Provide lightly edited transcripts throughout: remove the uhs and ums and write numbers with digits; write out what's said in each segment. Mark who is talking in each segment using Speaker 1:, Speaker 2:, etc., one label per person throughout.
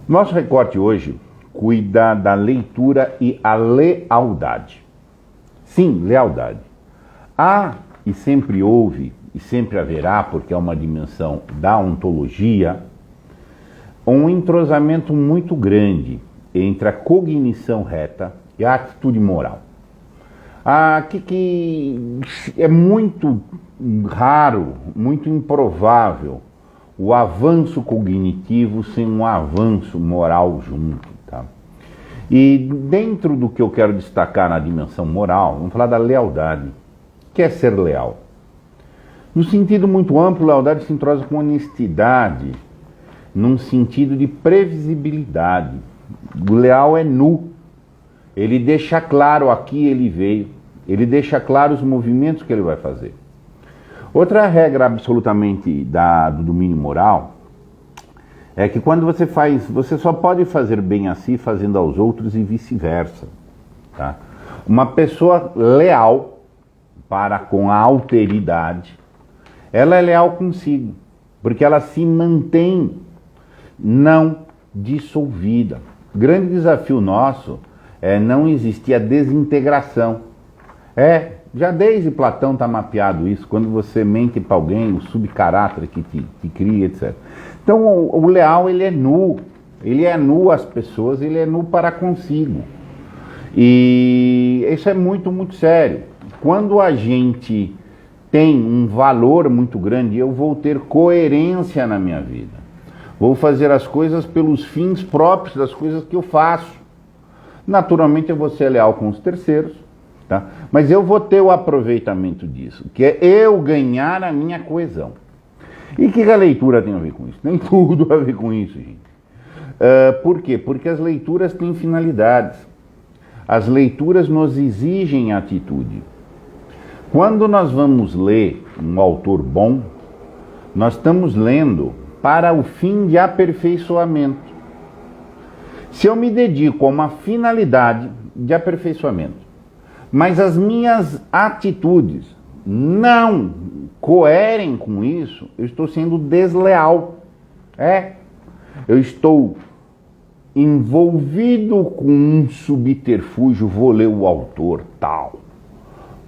Speaker 1: Nosso recorte hoje cuida da leitura e a lealdade. Sim, lealdade. Há e sempre houve, e sempre haverá, porque é uma dimensão da ontologia, um entrosamento muito grande entre a cognição reta e a atitude moral. Que é muito raro, muito improvável o avanço cognitivo sem um avanço moral junto. Tá? E dentro do que eu quero destacar na dimensão moral, vamos falar da lealdade. O que é ser leal? No sentido muito amplo, lealdade se entrosa com honestidade, num sentido de previsibilidade. O leal é nu. Ele deixa claro a que ele veio, ele deixa claro os movimentos que ele vai fazer. Outra regra absolutamente do domínio moral é que quando você faz, você só pode fazer bem a si fazendo aos outros e vice-versa. Tá? Uma pessoa leal para com a alteridade, ela é leal consigo, porque ela se mantém não dissolvida. O grande desafio nosso é não existir a desintegração. Já desde Platão está mapeado isso, quando você mente para alguém, o subcaráter que te cria, etc. Então o leal, ele é nu às pessoas, ele é nu para consigo. E isso é muito, muito sério. Quando a gente tem um valor muito grande, eu vou ter coerência na minha vida. Vou fazer as coisas pelos fins próprios das coisas que eu faço. Naturalmente eu vou ser leal com os terceiros, tá? Mas eu vou ter o aproveitamento disso, que é eu ganhar a minha coesão. E o que a leitura tem a ver com isso? Tem tudo a ver com isso, gente. Por quê? Porque as leituras têm finalidades. As leituras nos exigem atitude. Quando nós vamos ler um autor bom, nós estamos lendo para o fim de aperfeiçoamento. Se eu me dedico a uma finalidade de aperfeiçoamento, mas as minhas atitudes não coerem com isso, eu estou sendo desleal. Eu estou envolvido com um subterfúgio, vou ler o autor tal.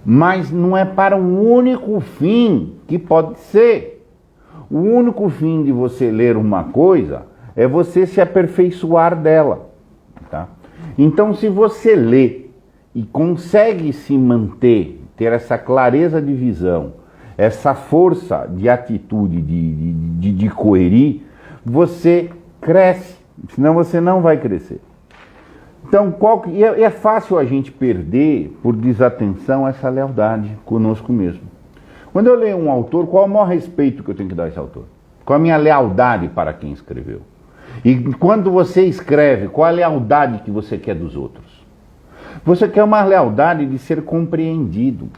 Speaker 1: Mas não é para um único fim que pode ser. O único fim de você ler uma coisa é você se aperfeiçoar dela. Tá? Então, se você lê e consegue se manter, ter essa clareza de visão, essa força de atitude, de coerir, você cresce, senão você não vai crescer. Então, é fácil a gente perder, por desatenção, essa lealdade conosco mesmo. Quando eu leio um autor, qual é o maior respeito que eu tenho que dar a esse autor? Qual a minha lealdade para quem escreveu? E quando você escreve, qual a lealdade que você quer dos outros? Você quer uma lealdade de ser compreendido.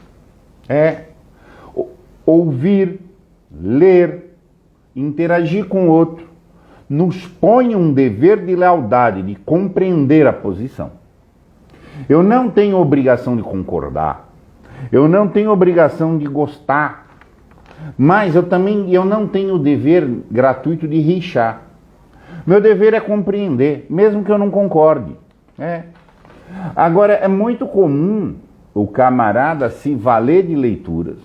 Speaker 1: Ouvir, ler, interagir com o outro, nos põe um dever de lealdade, de compreender a posição. Eu não tenho obrigação de concordar, eu não tenho obrigação de gostar, mas eu não tenho o dever gratuito de rixar. Meu dever é compreender, mesmo que eu não concorde. Agora, é muito comum o camarada se valer de leituras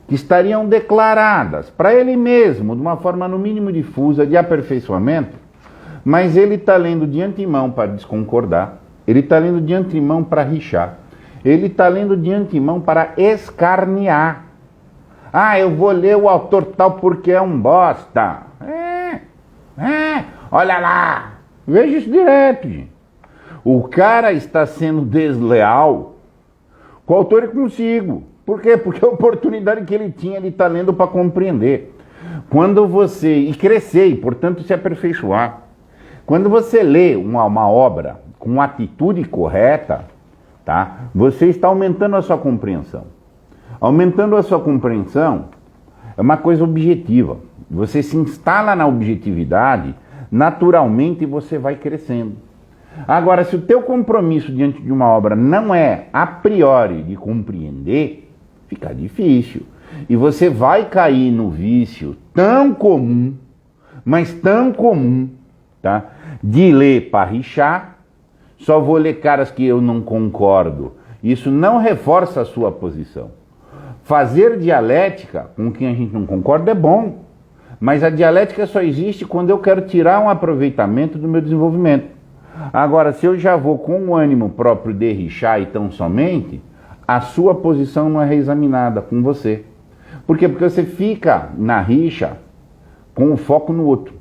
Speaker 1: que estariam declaradas para ele mesmo, de uma forma no mínimo difusa, de aperfeiçoamento, mas ele está lendo de antemão para desconcordar, ele está lendo de antemão para rixar, ele está lendo de antemão para escarnear. Eu vou ler o autor tal porque é um bosta. Olha lá, veja isso direto, gente. O cara está sendo desleal com o autor e consigo. Por quê? Porque a oportunidade que ele tinha, ele está lendo para compreender. Quando você... E crescer, e portanto se aperfeiçoar. Quando você lê uma obra com atitude correta, tá? Você está aumentando a sua compreensão. Aumentando a sua compreensão é uma coisa objetiva. Você se instala na objetividade, naturalmente você vai crescendo. Agora, se o teu compromisso diante de uma obra não é a priori de compreender, fica difícil. E você vai cair no vício tão comum, mas tão comum, tá? De ler para rixar, só vou ler caras que eu não concordo. Isso não reforça a sua posição. Fazer dialética com quem a gente não concorda é bom, mas a dialética só existe quando eu quero tirar um aproveitamento do meu desenvolvimento. Agora, se eu já vou com o ânimo próprio de rixar e tão somente, a sua posição não é reexaminada com você. Por quê? Porque você fica na rixa com o foco no outro.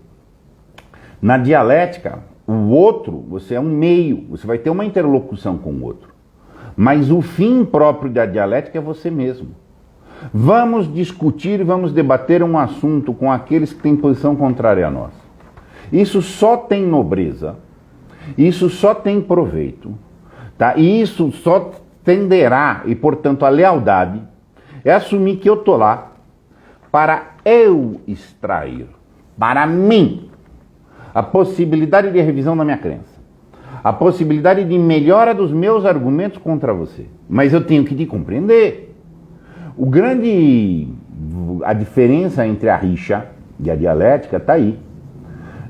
Speaker 1: Na dialética, o outro, você é um meio, você vai ter uma interlocução com o outro. Mas o fim próprio da dialética é você mesmo. Vamos discutir, vamos debater um assunto com aqueles que têm posição contrária a nós. Isso só tem nobreza, isso só tem proveito, tá? E isso só tenderá, e portanto a lealdade, é assumir que eu estou lá para eu extrair, para mim, a possibilidade de revisão da minha crença, a possibilidade de melhora dos meus argumentos contra você. Mas eu tenho que te compreender. A diferença entre a rixa e a dialética está aí.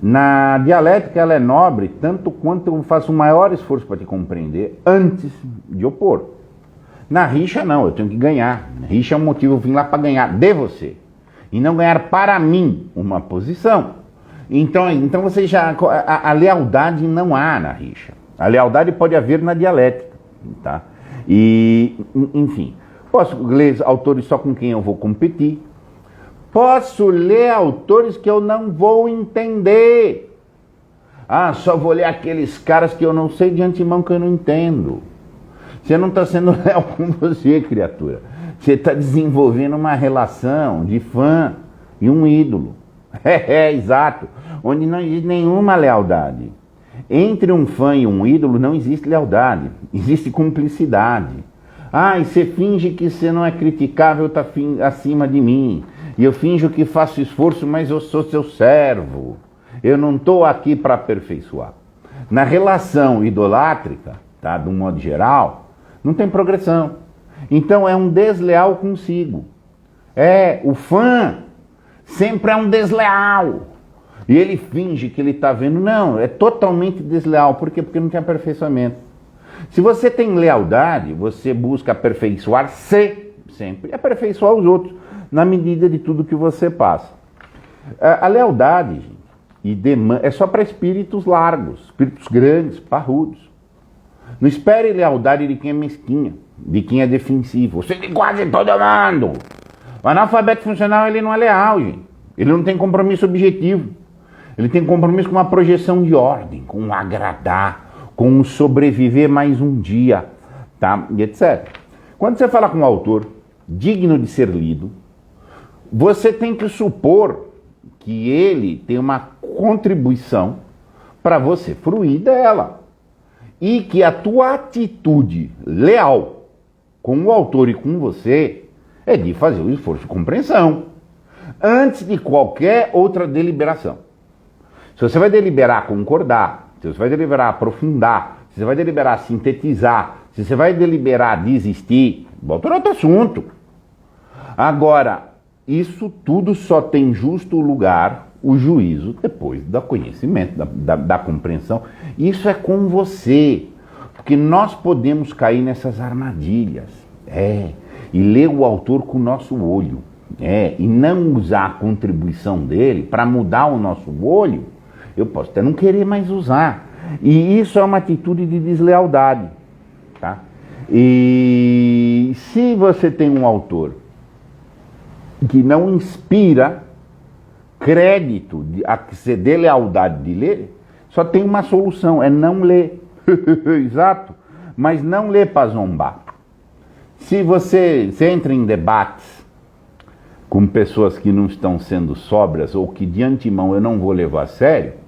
Speaker 1: Na dialética ela é nobre tanto quanto eu faço um maior esforço para te compreender antes de opor. Na rixa não, eu tenho que ganhar. Rixa é um motivo, eu vim lá para ganhar de você. E não ganhar para mim uma posição. Então você já... A lealdade não há na rixa. A lealdade pode haver na dialética. Tá? E, enfim... Posso ler autores só com quem eu vou competir. Posso ler autores que eu não vou entender. Ah, só vou ler aqueles caras que eu não sei de antemão, que eu não entendo. Você não está sendo leal com você, criatura. Você está desenvolvendo uma relação de fã e um ídolo. Exato. Onde não existe nenhuma lealdade. Entre um fã e um ídolo não existe lealdade. Existe cumplicidade. Ah, e você finge que você não é criticável, está acima de mim. E eu finjo que faço esforço, mas eu sou seu servo. Eu não estou aqui para aperfeiçoar. Na relação idolátrica, tá, de um modo geral, não tem progressão. Então é um desleal consigo. O fã sempre é um desleal. E ele finge que ele está vendo. Não, é totalmente desleal. Por quê? Porque não tem aperfeiçoamento. Se você tem lealdade, você busca aperfeiçoar-se sempre e aperfeiçoar os outros na medida de tudo que você passa. A lealdade, gente, é só para espíritos largos, espíritos grandes, parrudos. Não espere lealdade de quem é mesquinha, de quem é defensivo. Você tem quase todo mundo. O analfabeto funcional, ele não é leal, gente. Ele não tem compromisso objetivo. Ele tem compromisso com uma projeção de ordem, com um agradar, com um sobreviver mais um dia, tá? E etc. Quando você fala com um autor digno de ser lido, você tem que supor que ele tem uma contribuição para você fruir dela. E que a tua atitude leal com o autor e com você é de fazer o esforço de compreensão, antes de qualquer outra deliberação. Se você vai deliberar concordar, se você vai deliberar aprofundar, se você vai deliberar sintetizar, se você vai deliberar desistir, volta no outro assunto. Agora, isso tudo só tem justo lugar, o juízo, depois do conhecimento, da compreensão. Isso é com você, porque nós podemos cair nessas armadilhas, e ler o autor com o nosso olho, e não usar a contribuição dele para mudar o nosso olho. Eu posso até não querer mais usar. E isso é uma atitude de deslealdade. Tá? E se você tem um autor que não inspira crédito a ser de lealdade de ler, só tem uma solução, é não ler. Exato. Mas não ler para zombar. Se você entra em debates com pessoas que não estão sendo sóbrias ou que de antemão eu não vou levar a sério,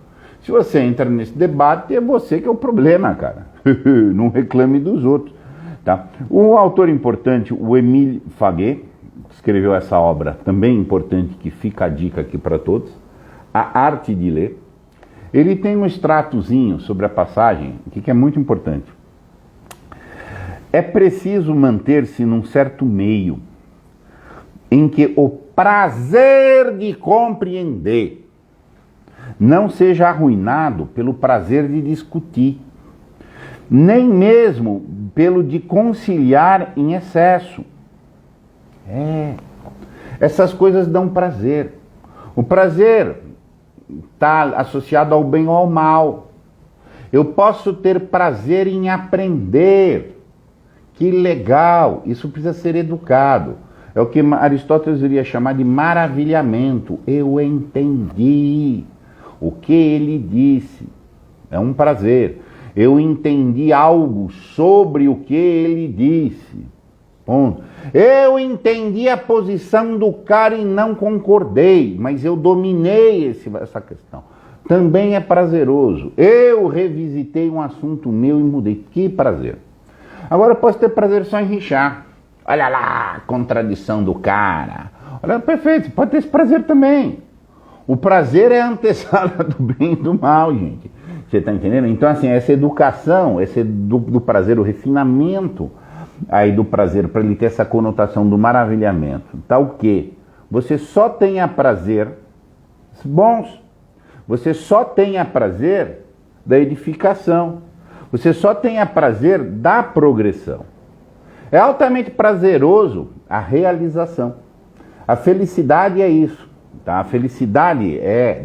Speaker 1: se você entra nesse debate, é você que é o problema, cara. Não reclame dos outros. Tá? Um autor importante, o Émile Faguet, escreveu essa obra também importante, que fica a dica aqui para todos, A Arte de Ler. Ele tem um extratozinho sobre a passagem, que é muito importante. É preciso manter-se num certo meio, em que o prazer de compreender Não seja arruinado pelo prazer de discutir, nem mesmo pelo de conciliar em excesso. Essas coisas dão prazer. O prazer está associado ao bem ou ao mal. Eu posso ter prazer em aprender. Que legal! Isso precisa ser educado. É o que Aristóteles iria chamar de maravilhamento. Eu entendi o que ele disse. É um prazer. Eu entendi algo sobre o que ele disse. Ponto. Eu entendi a posição do cara e não concordei, mas eu dominei essa questão. Também é prazeroso. Eu revisitei um assunto meu e mudei. Que prazer. Agora eu posso ter prazer só em rixar. Olha lá, a contradição do cara. Olha, perfeito, pode ter esse prazer também. O prazer é a antessala do bem e do mal, gente. Você está entendendo? Então, assim, essa educação, esse do prazer, o refinamento aí do prazer, para ele ter essa conotação do maravilhamento. Tá o quê? Você só tenha prazer bons. Você só tenha prazer da edificação. Você só tenha prazer da progressão. É altamente prazeroso a realização. A felicidade é isso. Tá? A felicidade é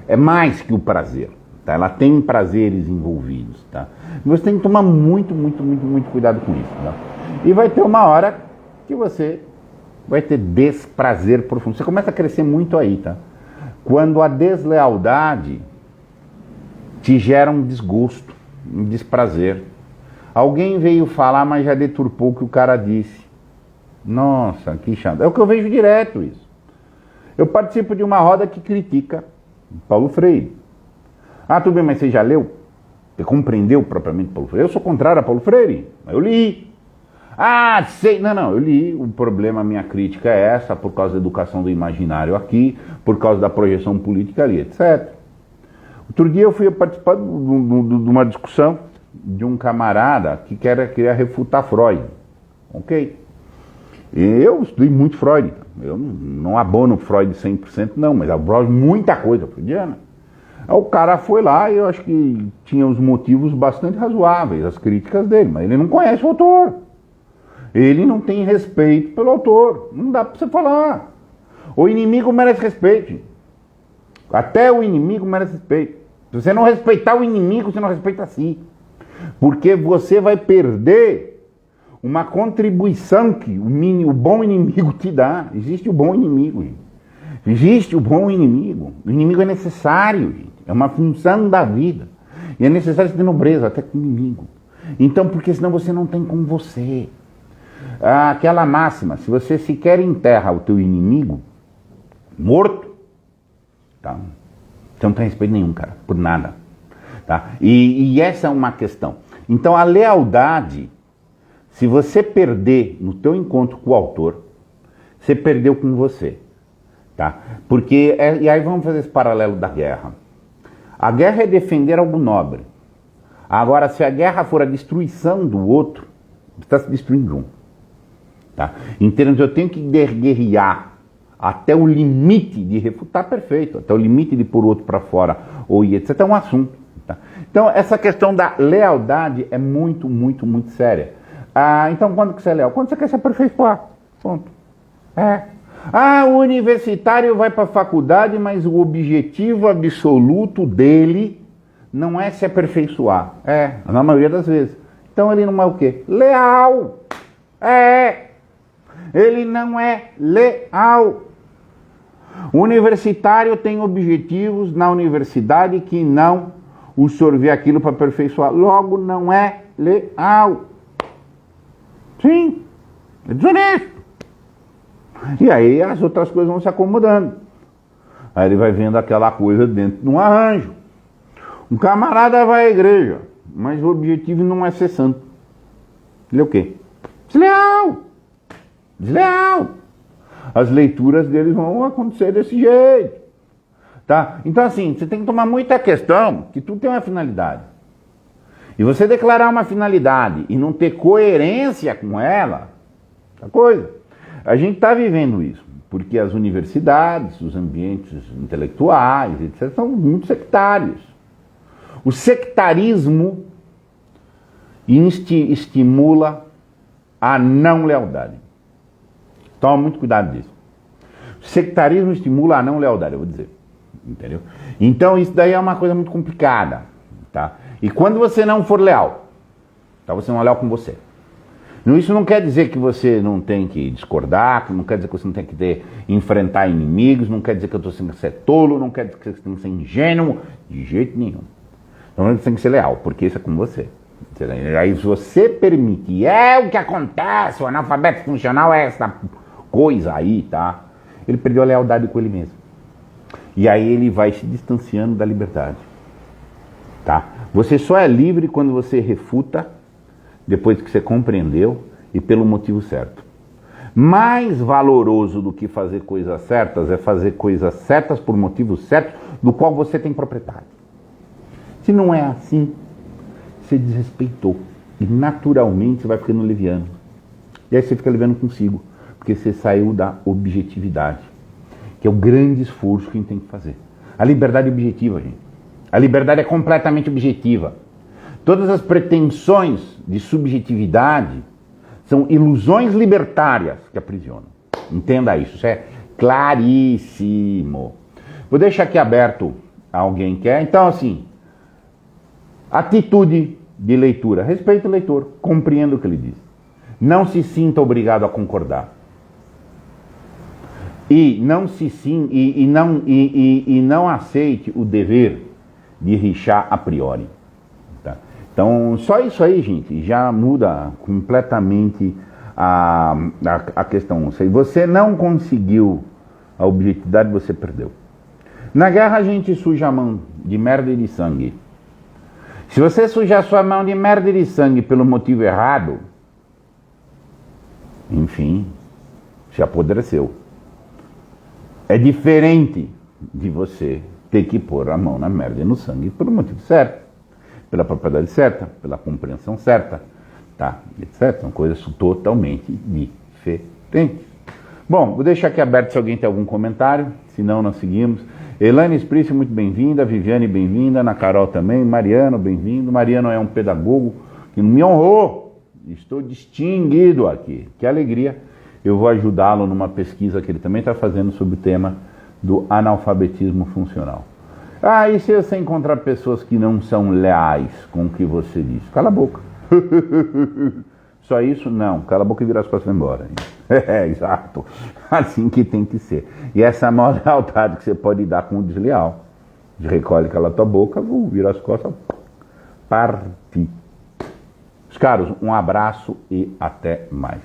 Speaker 1: é mais que o prazer. Tá? Ela tem prazeres envolvidos. Tá? Você tem que tomar muito cuidado com isso. Tá? E vai ter uma hora que você vai ter desprazer profundo. Você começa a crescer muito aí, tá? Quando a deslealdade te gera um desgosto, um desprazer. Alguém veio falar, mas já deturpou o que o cara disse. Nossa, que chato. É o que eu vejo direto isso. Eu participo de uma roda que critica Paulo Freire. Ah, tudo bem, mas você já leu? Você compreendeu propriamente Paulo Freire? Eu sou contrário a Paulo Freire. Eu li. Ah, sei. Não, eu li. O problema, a minha crítica é essa, por causa da educação do imaginário aqui, por causa da projeção política ali, etc. Outro dia eu fui participar de uma discussão de um camarada que queria refutar Freud. Ok? Eu estudei muito Freud. Eu não abono Freud 100%, não, mas abono muita coisa freudiana. Aí o cara foi lá e eu acho que tinha os motivos bastante razoáveis, as críticas dele, mas ele não conhece o autor. Ele não tem respeito pelo autor. Não dá pra você falar. O inimigo merece respeito. Até o inimigo merece respeito. Se você não respeitar o inimigo, você não respeita a si. Porque você vai perder uma contribuição que o bom inimigo te dá. Existe o bom inimigo, gente. Existe o bom inimigo. O inimigo é necessário, gente. É uma função da vida. E é necessário você ter nobreza até com o inimigo. Então, porque senão você não tem com você. Aquela máxima, se você sequer enterra o teu inimigo morto, tá? Você não tem respeito nenhum, cara, por nada. Tá? E essa é uma questão. Então a lealdade, se você perder no teu encontro com o autor, você perdeu com você. Tá? Porque, e aí vamos fazer esse paralelo da guerra. A guerra é defender algo nobre. Agora, se a guerra for a destruição do outro, você está se destruindo junto. Tá? Em termos de eu tenho que guerrear até o limite de refutar, perfeito. Até o limite de pôr o outro para fora, ou etc. É um assunto. Tá? Então, essa questão da lealdade é muito séria. Então, quando que você é leal? Quando você quer se aperfeiçoar. Ponto. O universitário vai para a faculdade, mas o objetivo absoluto dele não é se aperfeiçoar. Na maioria das vezes. Então, ele não é o quê? Leal. Ele não é leal. O universitário tem objetivos na universidade que não o senhor vê aquilo para aperfeiçoar. Logo, não é leal. Sim, é desonesto. E aí as outras coisas vão se acomodando. Aí ele vai vendo aquela coisa dentro de um arranjo. Um camarada vai à igreja, mas o objetivo não é ser santo. Ele é o quê? Desleal. Desleal. As leituras deles vão acontecer desse jeito. Tá? Então assim, você tem que tomar muita questão que tudo tem uma finalidade. E você declarar uma finalidade e não ter coerência com ela, outra coisa. A gente está vivendo isso. porque as universidades, os ambientes intelectuais, etc., são muito sectários. O sectarismo estimula a não lealdade. Toma muito cuidado disso. O sectarismo estimula a não lealdade, eu vou dizer. Entendeu? Então isso daí é uma coisa muito complicada. Tá? E quando você não for leal, tá? Você não é leal com você. Isso não quer dizer que você não tem que discordar, não quer dizer que você não tem que enfrentar inimigos, não quer dizer que eu estou que ser tolo, não quer dizer que você tem que ser ingênuo, de jeito nenhum. Então você tem que ser leal, porque isso é com você. Aí se você permite, é o que acontece, o analfabeto funcional é essa coisa aí, tá? Ele perdeu a lealdade com ele mesmo. E aí ele vai se distanciando da liberdade. Tá? Você só é livre quando você refuta, depois que você compreendeu e pelo motivo certo. Mais valoroso do que fazer coisas certas é fazer coisas certas por motivos certos, do qual você tem propriedade. Se não é assim, você desrespeitou. E naturalmente você vai ficando leviano. E aí você fica leviano consigo, porque você saiu da objetividade, que é o grande esforço que a gente tem que fazer. A liberdade é objetiva, gente. A liberdade é completamente objetiva. Todas as pretensões de subjetividade são ilusões libertárias que aprisionam. Entenda isso, isso é claríssimo. Vou deixar aqui aberto a alguém quer. Então, assim, atitude de leitura. Respeite o leitor, compreenda o que ele diz. Não se sinta obrigado a concordar. E não aceite o dever de rixar a priori. Tá? Então, só isso aí, gente, já muda completamente a questão. Se você não conseguiu a objetividade, você perdeu. Na guerra a gente suja a mão de merda e de sangue. Se você sujar sua mão de merda e de sangue pelo motivo errado, enfim, se apodreceu. É diferente de você ter que pôr a mão na merda e no sangue pelo motivo certo, pela propriedade certa, pela compreensão certa, tá? Etc. São coisas totalmente diferentes. Bom, vou deixar aqui aberto se alguém tem algum comentário, senão nós seguimos. Elaine Esprício, muito bem-vinda. Viviane, bem-vinda. Ana Carol também. Mariano, bem-vindo. Mariano é um pedagogo que me honrou. Estou distinguido aqui. Que alegria. Eu vou ajudá-lo numa pesquisa que ele também está fazendo sobre o tema do analfabetismo funcional. Ah, e se você encontrar pessoas que não são leais com o que você diz? Cala a boca. Só isso? Não. Cala a boca e vira as costas e vai embora. É, exato. Assim que tem que ser. E essa é a maior lealdade que você pode dar com o desleal. Recolhe, cala a tua boca, vira as costas, parte. Meus caros, um abraço e até mais.